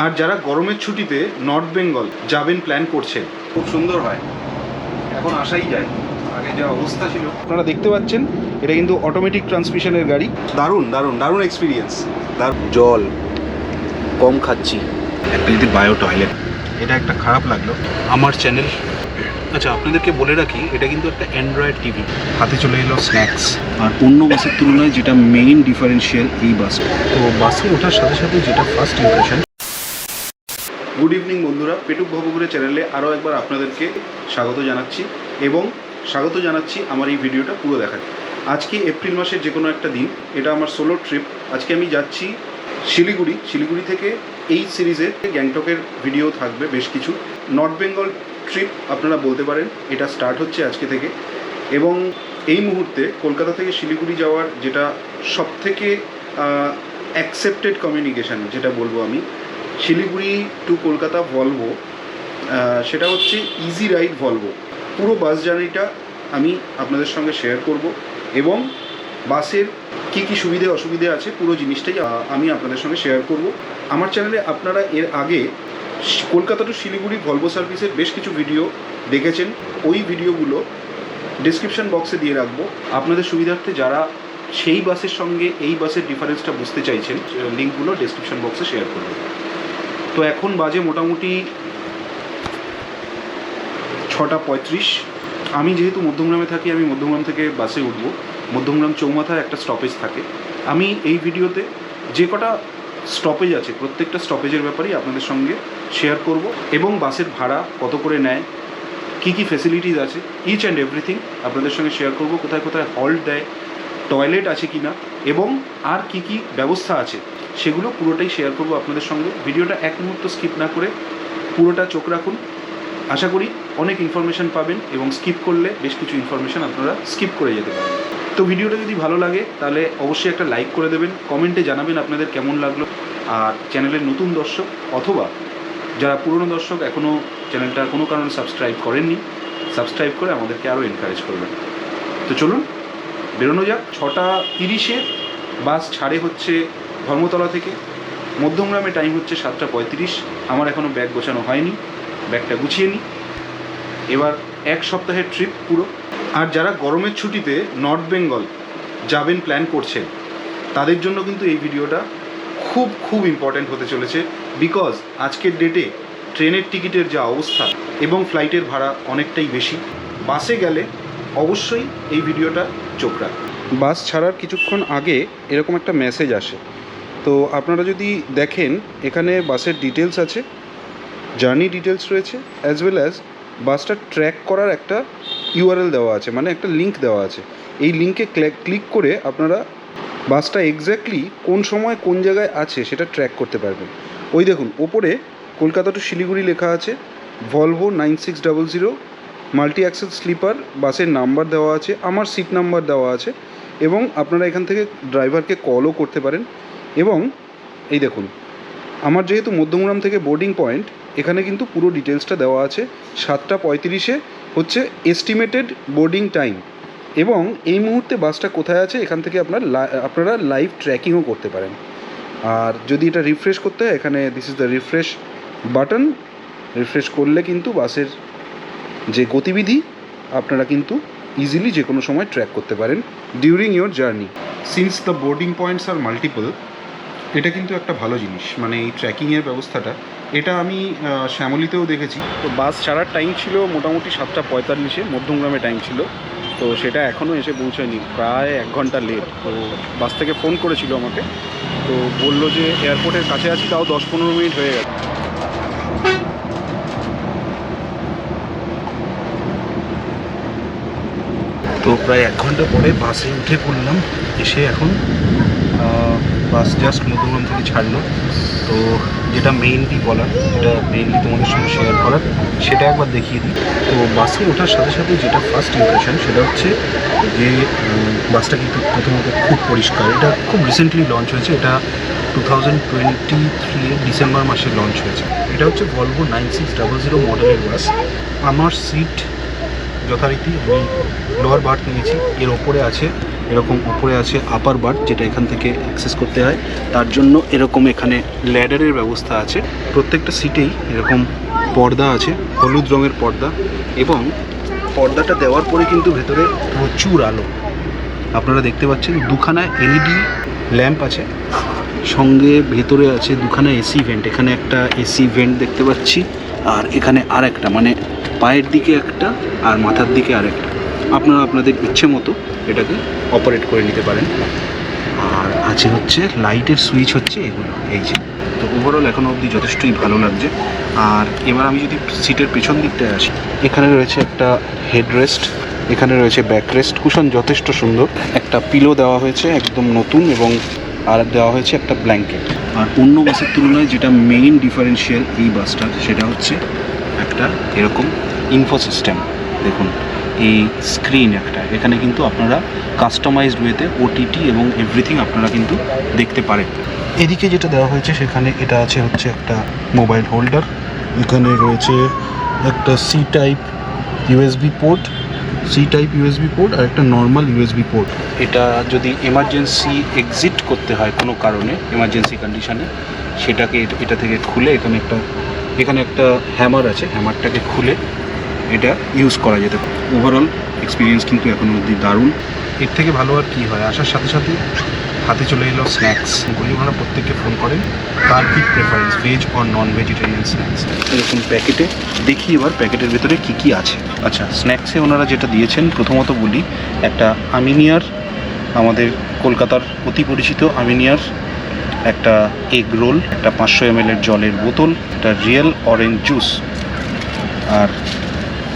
আর যারা গরমের ছুটিতে নর্থ বেঙ্গল যাবেন প্ল্যান করছেন, খুব সুন্দর হয়, এখন আসাই যায়। আগে যা অবস্থা ছিল আপনারা দেখতে পাচ্ছেন, এটা কিন্তু অটোমেটিক ট্রান্সমিশনের গাড়ি। দারুণ দারুণ দারুণ এক্সপিরিয়েন্স। জল কম খাচ্ছি, একটা যদি বায়ো টয়লেট, এটা একটা খারাপ লাগলো আমার চ্যানেল। আচ্ছা, আপনাদেরকে বলে রাখি, এটা কিন্তু একটা অ্যান্ড্রয়েড টিভি। হাতে চলে এলো স্ন্যাক্স। আর অন্য বাসের তুলনায় যেটা মেইন ডিফারেন্সিয়াল এই বাস, তো বাসে ওঠার সাথে সাথে যেটা ফার্স্ট ইমপ্রেশন। গুড ইভিনিং বন্ধুরা, পেটুক ভবঘুরে চ্যানেলে আরও একবার আপনাদেরকে স্বাগত জানাচ্ছি এবং স্বাগত জানাচ্ছি আমার এই ভিডিওটা পুরো দেখার। আজকে এপ্রিল মাসের যে কোনো একটা দিন, এটা আমার সোলো ট্রিপ। আজকে আমি যাচ্ছি শিলিগুড়ি। শিলিগুড়ি থেকে এই সিরিজে গ্যাংটকের ভিডিও থাকবে বেশ কিছু। নর্থ বেঙ্গল ট্রিপ আপনারা বলতে পারেন, এটা স্টার্ট হচ্ছে আজকে থেকে। এবং এই মুহূর্তে কলকাতা থেকে শিলিগুড়ি যাওয়ার যেটা সবথেকে অ্যাকসেপ্টেড কমিউনিকেশান যেটা বলবো আমি, শিলিগুড়ি টু কলকাতা ভলভো, সেটা হচ্ছে ইজি রাইড ভলভো। পুরো বাস জার্নিটা আমি আপনাদের সঙ্গে শেয়ার করব এবং বাসের কী কী সুবিধে অসুবিধে আছে পুরো জিনিসটাই আমি আপনাদের সঙ্গে শেয়ার করব। আমার চ্যানেলে আপনারা এর আগে কলকাতা টু শিলিগুড়ি ভলভো সার্ভিসের বেশ কিছু ভিডিও দেখেছেন। ওই ভিডিওগুলো ডিসক্রিপশান বক্সে দিয়ে রাখবো আপনাদের সুবিধার্থে। যারা সেই বাসের সঙ্গে এই বাসের ডিফারেন্সটা বুঝতে চাইছেন, লিঙ্কগুলো ডিসক্রিপশান বক্সে শেয়ার করব। তো এখন বাজে মোটামুটি 6:35। আমি যেহেতু মধ্যমগ্রামে থাকি, আমি মধ্যমগ্রাম থেকে বাসে উঠবো। মধ্যমগ্রাম চৌমাথায় একটা স্টপেজ থাকে। আমি এই ভিডিওতে যে কটা স্টপেজ আছে প্রত্যেকটা স্টপেজের ব্যাপারেই আপনাদের সঙ্গে শেয়ার করব এবং বাসের ভাড়া কত করে নেয়, কী কী ফেসিলিটিস আছে, ইচ অ্যান্ড এভরিথিং আপনাদের সঙ্গে শেয়ার করব। কোথায় কোথায় হল্ট দেয়, টয়লেট আছে কি না এবং আর কি কি ব্যবস্থা আছে সেগুলো পুরোটাই শেয়ার করব আপনাদের সঙ্গে। ভিডিওটা এক মুহূর্ত স্কিপ না করে পুরোটা চোখ রাখুন। আশা করি অনেক ইনফরমেশান পাবেন এবং স্কিপ করলে বেশ কিছু ইনফরমেশান আপনারা স্কিপ করে যেতে পারেন। তো ভিডিওটা যদি ভালো লাগে তাহলে অবশ্যই একটা লাইক করে দেবেন, কমেন্টে জানাবেন আপনাদের কেমন লাগলো। আর চ্যানেলের নতুন দর্শক অথবা যারা পুরনো দর্শক এখনও চ্যানেলটা কোনো কারণে সাবস্ক্রাইব করেননি, সাবস্ক্রাইব করে আমাদেরকে আরও এনকারেজ করবেন। তো চলুন বেরোনো যাক। 6:30 বাস ছাড়ে হচ্ছে ধর্মতলা থেকে। মধ্যমগ্রামে টাইম হচ্ছে 7:35। আমার এখনও ব্যাগ গোছানো হয়নি, ব্যাগটা গুছিয়ে নিই। এবার এক সপ্তাহের ট্রিপ পুরো। আর যারা গরমের ছুটিতে নর্থ বেঙ্গল যাবেন প্ল্যান করছেন, তাদের জন্য কিন্তু এই ভিডিওটা খুব খুব ইম্পর্ট্যান্ট হতে চলেছে। বিকজ আজকের ডেটে ট্রেনের টিকিটের যা অবস্থা এবং ফ্লাইটের ভাড়া অনেকটাই বেশি। বাসে গেলে অবশ্যই এই ভিডিওটা চোখ রাখুন। বাস ছাড়ার কিছুক্ষণ আগে এরকম একটা মেসেজ আসে। তো আপনারা যদি দেখেন, এখানে বাসের ডিটেলস আছে, জার্নি ডিটেলস রয়েছে, অ্যাজ ওয়েল অ্যাজ বাসটা ট্র্যাক করার একটা ইউআরএল দেওয়া আছে, মানে একটা লিঙ্ক দেওয়া আছে। এই লিঙ্কে ক্লিক করে আপনারা বাসটা এক্স্যাক্টলি কোন সময় কোন জায়গায় আছে সেটা ট্র্যাক করতে পারবেন। ওই দেখুন ওপরে কলকাতা টু শিলিগুড়ি লেখা আছে, ভলভো 9600 মাল্টি অ্যাক্সেল স্লিপার। বাসের নাম্বার দেওয়া আছে, আমার সিট নাম্বার দেওয়া আছে এবং আপনারা এখান থেকে ড্রাইভারকে কলও করতে পারেন। এবং এই দেখুন, আমার যেহেতু মধ্যমগ্রাম থেকে বোর্ডিং পয়েন্ট, এখানে কিন্তু পুরো ডিটেলসটা দেওয়া আছে। 7:35 হচ্ছে এস্টিমেটেড বোর্ডিং টাইম এবং এই মুহূর্তে বাসটা কোথায় আছে এখান থেকে আপনারা লাইভ ট্র্যাকিংও করতে পারেন। আর যদি এটা রিফ্রেশ করতে হয়, এখানে this is the refresh button. Refresh করলে কিন্তু বাসের যে গতিবিধি আপনারা কিন্তু ইজিলি যে কোনো সময় ট্র্যাক করতে পারেন during your journey. Since the boarding points are multiple, এটা কিন্তু একটা ভালো জিনিস, মানে এই ট্র্যাকিংয়ের ব্যবস্থাটা। এটা আমি শ্যামলীতেও দেখেছি। তো বাস ছাড়ার টাইম ছিল মোটামুটি 7:45, মধ্যমগ্রামে টাইম ছিল। তো সেটা এখনও এসে পৌঁছায়নি, প্রায় 1 ঘন্টা লেট। তো বাস থেকে ফোন করেছিল আমাকে, তো বললো যে এয়ারপোর্টের কাছে আছি, তাও 10-15 মিনিট হয়ে গেছে। তো প্রায় 1 ঘন্টা পরে বাসে উঠে পড়লাম। এসে এখন বাস জাস্ট মধ্যমগ্রাম থেকে ছাড়লো। তো যেটা মেইনলি বলার, যেটা মেইনলি তোমাদের সঙ্গে শেয়ার করার, সেটা একবার দেখিয়ে দিই। তো বাসে ওঠার সাথে সাথে যেটা ফার্স্ট ইমপ্রেশন সেটা হচ্ছে যে বাসটা কিন্তু প্রথমত খুব পরিষ্কার। এটা খুব রিসেন্টলি লঞ্চ হয়েছে, এটা 2023 ডিসেম্বর মাসে লঞ্চ হয়েছে। এটা হচ্ছে ভলভো 9600 মডেলের বাস। আমার সিট যথারীতি আমি লোয়ার বার্থ নিয়েছি। এর ওপরে আছে এরকম, উপরে আছে আপার বার্থ, যেটা এখান থেকে অ্যাক্সেস করতে হয়। তার জন্য এরকম এখানে ল্যাডারের ব্যবস্থা আছে। প্রত্যেকটা সিটেই এরকম পর্দা আছে, হলুদ রঙের পর্দা, এবং পর্দাটা দেওয়ার পরে কিন্তু ভেতরে প্রচুর আলো আপনারা দেখতে পাচ্ছেন। দুখানা এলইডি ল্যাম্প আছে, সঙ্গে ভেতরে আছে দুখানা এসি ভেন্ট। এখানে একটা এসি ভেন্ট দেখতে পাচ্ছি, আর এখানে আর একটা, মানে পায়ের দিকে একটা আর মাথার দিকে আরেকটা। আপনারা আপনাদের ইচ্ছে মতো এটাকে অপারেট করে নিতে পারেন। আর আছে হচ্ছে লাইটের সুইচ হচ্ছে এগুলো, এই যে। তো ওভারঅল এখনও অবধি যথেষ্টই ভালো লাগছে। আর এবার আমি যদি সিটের পেছন দিকটায় আসি, এখানে রয়েছে একটা হেডরেস্ট, এখানে রয়েছে ব্যাকরেস্ট, কুশন যথেষ্ট সুন্দর। একটা পিলো দেওয়া হয়েছে একদম নতুন, এবং আর দেওয়া হয়েছে একটা ব্ল্যাঙ্কেট। আর অন্য বাসের তুলনায় যেটা মেইন ডিফারেন্সিয়াল এই বাসটার, সেটা হচ্ছে একটা এরকম ইনফো সিস্টেম। দেখুন এই স্ক্রিন একটা, এখানে কিন্তু আপনারা কাস্টমাইজড ওয়েতে ওটিটি এবং এভরিথিং আপনারা কিন্তু দেখতে পারেন। এদিকে যেটা দেওয়া হয়েছে সেখানে এটা আছে হচ্ছে একটা মোবাইল হোল্ডার, এখানে রয়েছে একটা সি টাইপ ইউএসবি পোর্ট, আর একটা নর্মাল ইউএসবি পোর্ট। এটা যদি এমার্জেন্সি এক্সিট করতে হয় কোনো কারণে, এমার্জেন্সি কন্ডিশনে, সেটাকে এটা থেকে খুলে এখানে একটা হ্যামার আছে, হ্যামারটাকে খুলে এটা ইউজ করা যেতে পারে। ওভারঅল এক্সপিরিয়েন্স কিন্তু এখনও অবধি দারুণ। এর থেকে ভালো আর কী হয়, আসার সাথে সাথে হাতে চলে এলো স্ন্যাক্স। ওনারা প্রত্যেককে ফোন করেন কার কী preference, veg or non vegetarian snacks. এরকম প্যাকেটে দেখি এবার প্যাকেটের ভেতরে কী কী আছে। আচ্ছা, স্ন্যাক্সে ওনারা যেটা দিয়েছেন, প্রথমত বলি, একটা আমিনিয়ার, আমাদের কলকাতার অতি পরিচিত আমিনিয়ার, একটা এগ রোল, একটা 500 ml জলের বোতল, একটা রিয়েল অরেঞ্জ জুস, আর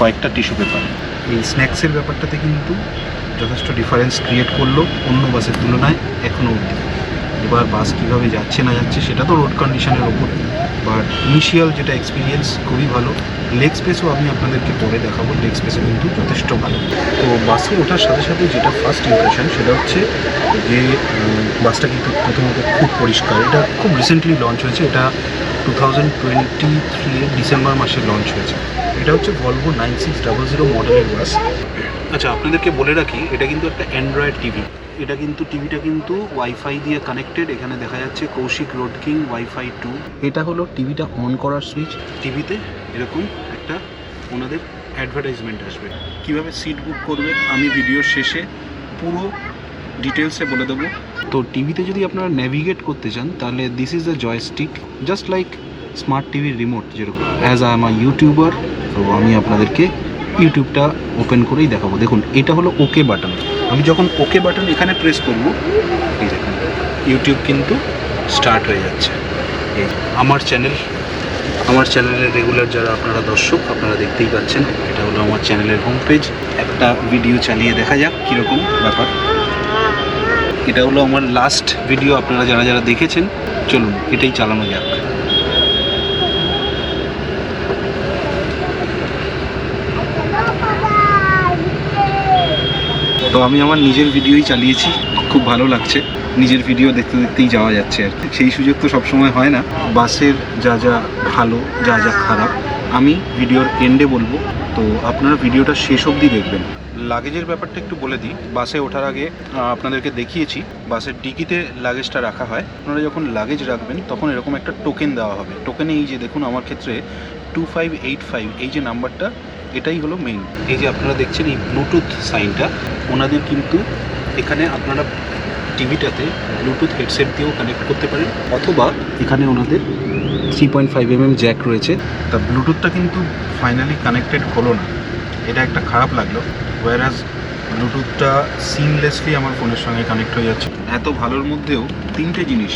কয়েকটা টিস্যু পেপার। এই স্ন্যাক্সের ব্যাপারটাতে কিন্তু যথেষ্ট ডিফারেন্স ক্রিয়েট করলো অন্য বাসের তুলনায় এখনও অবধি। এবার বাস কীভাবে যাচ্ছে না যাচ্ছে সেটা তো রোড কন্ডিশনের ওপর, বাট ইনিশিয়াল যেটা এক্সপিরিয়েন্স খুবই ভালো। লেগ স্পেসও আমি আপনাদেরকে পরে দেখাবো, লেগ স্পেসও কিন্তু যথেষ্ট ভালো। তো বাসে ওঠার সাথে সাথে যেটা ফার্স্ট ইমপ্রেশন সেটা হচ্ছে যে বাসটা কিন্তু প্রথমত খুব পরিষ্কার। এটা খুব রিসেন্টলি লঞ্চ হয়েছে, এটা 2023 ডিসেম্বর মাসে লঞ্চ হয়েছে। এটা হচ্ছে ভলভো 9600 মডেলের বাস। আচ্ছা, আপনাদেরকে বলে রাখি, এটা কিন্তু একটা অ্যান্ড্রয়েড টিভি। এটা কিন্তু টিভিটা কিন্তু ওয়াইফাই দিয়ে কানেক্টেড। এখানে দেখা যাচ্ছে কৌশিক রোড কিং ওয়াইফাই 2। এটা হলো টিভিটা অন করার সুইচ। টিভিতে এরকম একটা ওনাদের অ্যাডভার্টাইজমেন্ট আসবে। কিভাবে সিট বুক করবে আমি ভিডিওর শেষে পুরো ডিটেলসে বলে দেবো। তো টিভিতে যদি আপনারা ন্যাভিগেট করতে চান, তাহলে this is the joystick, just like smart টিভির রিমোট যেরকম। As I am a YouTuber, তো আমি আপনাদেরকে ইউটিউবটা ওপেন করেই দেখাবো। দেখুন, এটা হলো ওকে বাটন। আমি যখন ওকে বাটন এখানে প্রেস করব, এই দেখুন ইউটিউব কিন্তু স্টার্ট হয়ে যাচ্ছে। এই আমার চ্যানেলের রেগুলার যারা আপনারা দর্শক, আপনারা দেখতেই পাচ্ছেন, এটা হলো আমার চ্যানেলের হোম পেজ। একটা ভিডিও চালিয়ে দেখা যাক কীরকম ব্যাপার। এটা হলো আমার লাস্ট ভিডিও, আপনারা যারা যারা দেখেছেন, চলুন এটাই চালানো যাক। তো আমি আমার নিজের ভিডিওই চালিয়েছি, খুব ভালো লাগছে। নিজের ভিডিও দেখতে দেখতেই যাওয়া যাচ্ছে আর কি। সেই সুযোগ তো সবসময় হয় না। বাসের যা যা ভালো, যা যা খারাপ আমি ভিডিওর এন্ডে বলবো, তো আপনারা ভিডিওটা শেষ অবধি দেখবেন। লাগেজের ব্যাপারটা একটু বলে দিই। বাসে ওঠার আগে আপনাদেরকে দেখিয়েছি বাসের ডিকিতে লাগেজটা রাখা হয়। আপনারা যখন লাগেজ রাখবেন তখন এরকম একটা টোকেন দেওয়া হবে। টোকেনে এই যে দেখুন, আমার ক্ষেত্রে 2585 এই যে নাম্বারটা, এটাই হলো মেইন। এই যে আপনারা দেখছেন এই ব্লুটুথ সাইনটা, ওনাদের কিন্তু এখানে আপনারা টিভিটাতে ব্লুটুথ হেডসেট দিয়েও কানেক্ট করতে পারেন, অথবা এখানে ওনাদের 3.5 mm জ্যাক রয়েছে। তা ব্লুটুথটা কিন্তু ফাইনালি কানেক্টেড হলো না, এটা একটা খারাপ লাগলো। ওয়ারাজ ব্লুটুথটা সিমলেসলি আমার ফোনের সঙ্গে কানেক্ট হয়ে যাচ্ছে। এত ভালোর মধ্যেও তিনটে জিনিস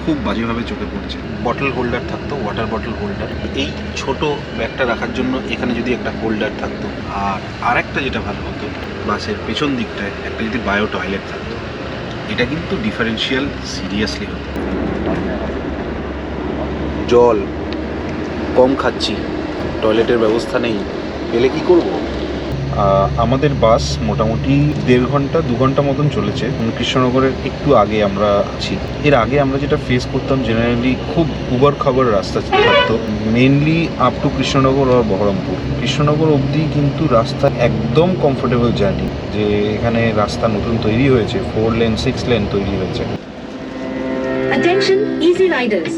খুব বাজেভাবে চোখে পড়ছে। বটল হোল্ডার থাকতো, ওয়াটার বটল হোল্ডার। এই ছোট ব্যাগটা রাখার জন্য এখানে যদি একটা হোল্ডার থাকতো, আর আরেকটা যেটা ভালো হতো, বাসের পেছন দিকটায় একটা যদি বায়ো টয়লেট থাকতো, এটা কিন্তু ডিফারেন্সিয়াল সিরিয়াসলি হতো। জল কম খাচ্ছি, টয়লেটের ব্যবস্থা নেই, পেলে কি করব? আমাদের বাস মোটামুটি 1.5 ঘন্টা 2 ঘন্টা মতন চলেছে। কৃষ্ণনগরের একটু আগে আমরা আছি। এর আগে আমরা যেটা ফেস করতাম জেনারেলি খুব উবড় খাবার রাস্তা থাকতো, মেনলি আপ টু কৃষ্ণনগর আর বহরমপুর। কৃষ্ণনগর অবধি কিন্তু রাস্তা একদম কমফোর্টেবল জার্নি, যে এখানে রাস্তা নতুন তৈরি হয়েছে, 4 লেন 6 লেন তৈরি হয়েছে। Attention, easy riders.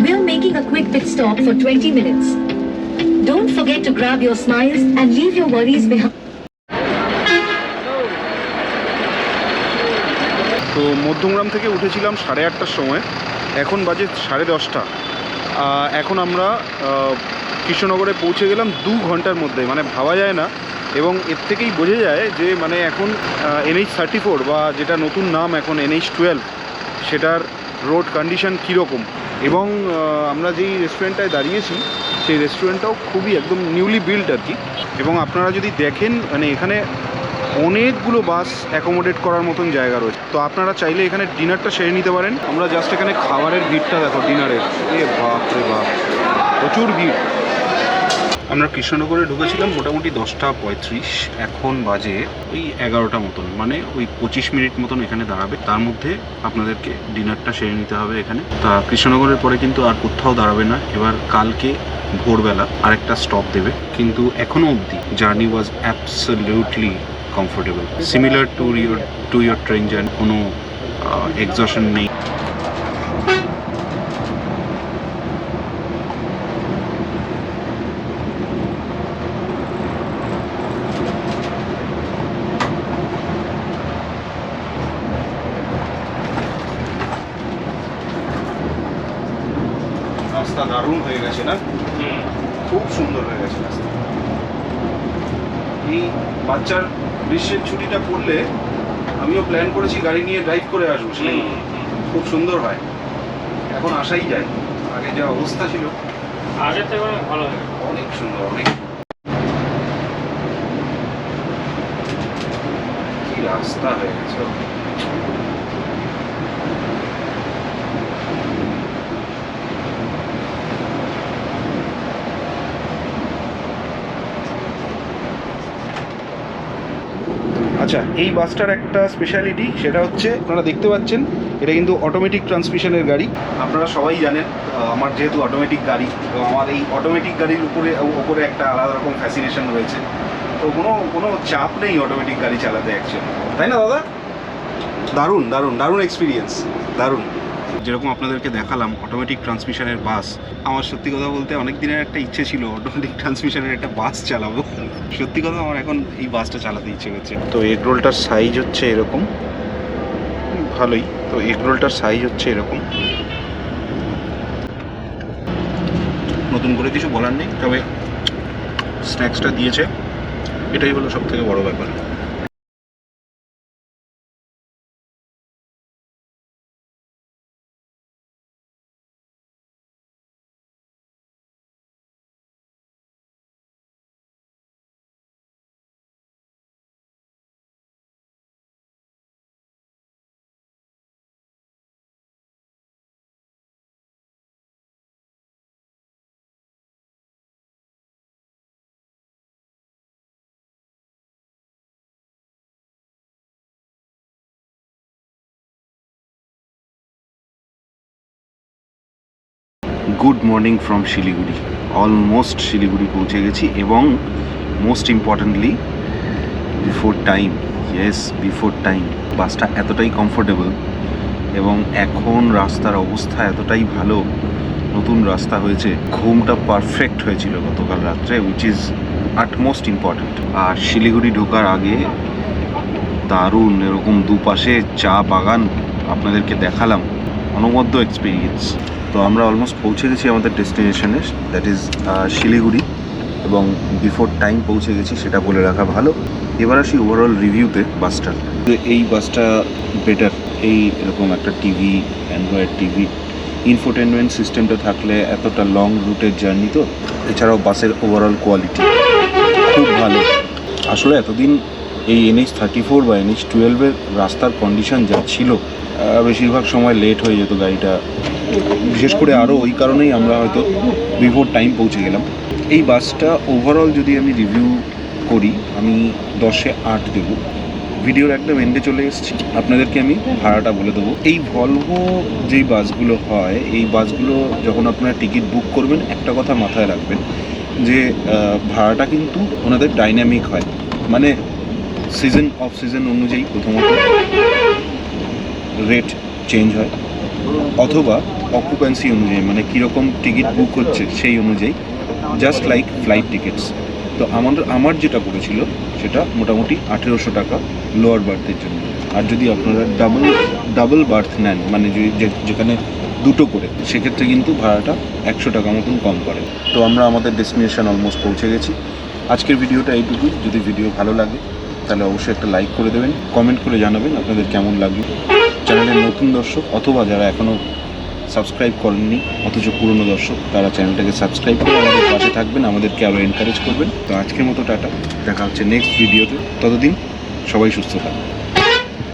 We're making a quick pit stop for 20 minutes. Don't forget to grab your smiles and leave your worries behind. তো মধ্যমগ্রাম থেকে উঠেছিলাম 8:30টার সময়, এখন বাজে 10:30। এখন আমরা কৃষ্ণনগরে পৌঁছে গেলাম 2 ঘন্টার মধ্যে, মানে ভাবা যায় না। এবং এর থেকেই বোঝা যায় যে মানে এখন NH34 বা যেটা নতুন নাম এখন NH12, সেটার রোড কন্ডিশন কীরকম। এবং আমরা যেই রেস্টুরেন্টটায় দাঁড়িয়েছি সেই রেস্টুরেন্টটাও খুবই একদম নিউলি বিল্ড আর কি। এবং আপনারা যদি দেখেন মানে এখানে অনেকগুলো বাস অ্যাকোমোডেট করার মতন জায়গা রয়েছে। তো আপনারা চাইলে এখানে ডিনারটা সেরে নিতে পারেন। আমরা জাস্ট এখানে খাবারের ভিড়টা দেখো, ডিনারের, এ বাপ রে বাপ, প্রচুর ভিড়। আমরা কৃষ্ণনগরে ঢুকেছিলাম মোটামুটি 10:35, এখন বাজে ওই 11টা মতন, মানে ওই 25 মিনিট মতন এখানে দাঁড়াবে। তার মধ্যে আপনাদেরকে ডিনারটা সেরে নিতে হবে এখানে। তা কৃষ্ণনগরের পরে কিন্তু আর কোথাও দাঁড়াবে না, এবার কালকে ভোরবেলা আরেকটা স্টপ দেবে। কিন্তু এখনও অবধি journey was absolutely comfortable, similar to your train journey, কোনো এক্সশন নেই। রাস্তা দারুণ হয়ে গেছে না, খুব সুন্দর হয়ে গেছে রাস্তা। এই বাচ্চার গ্রীষ্মের ছুটিটা পড়লে আমিও প্ল্যান করেছি গাড়ি নিয়ে ড্রাইভ করে আসবো, খুব সুন্দর হয়। এখন আসাই যায়, আগে যা অবস্থা ছিল আগের থেকে অনেক ভালো হয়ে গেছে, অনেক সুন্দর, অনেক কি রাস্তা হয়ে গেছে। আচ্ছা, এই বাসটার একটা স্পেশালিটি, সেটা হচ্ছে আপনারা দেখতে পাচ্ছেন এটা কিন্তু অটোমেটিক ট্রান্সমিশনের গাড়ি। আপনারা সবাই জানেন আমার যেহেতু অটোমেটিক গাড়ি, তো আমার এই অটোমেটিক গাড়ির উপরে একটা আলাদা রকম ফ্যাসিনেশন রয়েছে। তো কোনো চাপ নেই অটোমেটিক গাড়ি চালাতে অ্যাকচুয়ালি, তাই না দাদা? দারুণ দারুণ দারুণ এক্সপিরিয়েন্স, দারুণ। যেরকম আপনাদেরকে দেখালাম অটোমেটিক ট্রান্সমিশনের বাস, আমার সত্যি কথা বলতে অনেক দিনের একটা ইচ্ছে ছিল অটোমেটিক ট্রান্সমিশনের একটা বাস চালাবো। সত্যি কথা আমার এখন এই বাসটা চালাতে ইচ্ছে করছে। তো এগ রোলটার সাইজ হচ্ছে এরকম, ভালোই। তো এগ রোলটার সাইজ হচ্ছে এরকম, নতুন করে কিছু বলার নেই, তবে স্ন্যাক্সটা দিয়েছে, এটাই হলো সব থেকে বড় ব্যাপার। Good morning from Siliguri, almost Siliguri পৌঁছে গেছি, এবং most importantly before time. Yes, before time. বাসটা এতটাই কমফোর্টেবল এবং এখন রাস্তার অবস্থা এতটাই ভালো, নতুন রাস্তা হয়েছে, ঘুমটা পারফেক্ট হয়েছিল গতকাল রাত্রে, উইচ ইজ আটমোস্ট ইম্পর্টেন্ট। আর শিলিগুড়ি ঢোকার আগে দারুণ এরকম দুপাশে চা বাগান আপনাদেরকে দেখালাম, অনবদ্য এক্সপিরিয়েন্স। তো আমরা অলমোস্ট পৌঁছে গেছি আমাদের ডেস্টিনেশনে, দ্যাট ইজ শিলিগুড়ি, এবং বিফোর টাইম পৌঁছে গেছি, সেটা বলে রাখা ভালো। এবার আসি ওভারঅল রিভিউতে বাসটার। এই বাসটা বেটার, এই এরকম একটা টিভি, অ্যান্ড্রয়েড টিভি, ইনফোটেনমেন্ট সিস্টেমটা থাকলে এতটা লং রুটের জার্নি, তো এছাড়াও বাসের ওভারঅল কোয়ালিটি খুব ভালো। আসলে এতদিন এই NH34 বা NH12-এর রাস্তার কন্ডিশন যা ছিল, বেশিরভাগ সময় লেট হয়ে যেত গাড়িটা, বিশেষ করে আরও ওই কারণেই আমরা হয়তো বিফোর টাইম পৌঁছে গেলাম। এই বাসটা ওভারঅল যদি আমি রিভিউ করি আমি 10-এ 8 দেবো। ভিডিওর একদম এন্ডে চলে এসেছি, আপনাদেরকে আমি ভাড়াটা বলে দেবো। এই ভলভো যেই বাসগুলো হয়, এই বাসগুলো যখন আপনারা টিকিট বুক করবেন একটা কথা মাথায় রাখবেন যে ভাড়াটা কিন্তু ওনাদের ডাইনামিক হয়, মানে সিজন অফ সিজন অনুযায়ী প্রথমত রেট চেঞ্জ হয়, অথবা অকুপেন্সি অনুযায়ী, মানে কীরকম টিকিট বুক হচ্ছে সেই অনুযায়ী, জাস্ট লাইক ফ্লাইট টিকিটস। তো আমার যেটা পড়েছিল সেটা মোটামুটি 1800 টাকা লোয়ার বার্থের জন্য। আর যদি আপনারা ডাবল বার্থ নেন, মানে যেখানে দুটো করে, সেক্ষেত্রে কিন্তু ভাড়াটা 100 টাকা মতন কম করে। তো আমরা আমাদের ডেস্টিনেশন অলমোস্ট পৌঁছে গেছি। আজকের ভিডিওটা এইটুকুই। যদি ভিডিও ভালো লাগে তাহলে অবশ্যই একটা লাইক করে দেবেন, কমেন্ট করে জানাবেন আপনাদের কেমন লাগবে। চ্যানেলের নতুন দর্শক অথবা যারা এখনও সাবস্ক্রাইব করেননি অথচ পুরনো দর্শক, তারা চ্যানেলটাকে সাবস্ক্রাইব করে আমাদের পাশে থাকবেন, আমাদেরকে আরও এনকারেজ করবেন। তো আজকের মতো টাটা, দেখা হচ্ছে নেক্সট ভিডিওতে। ততদিন সবাই সুস্থ থাকবেন।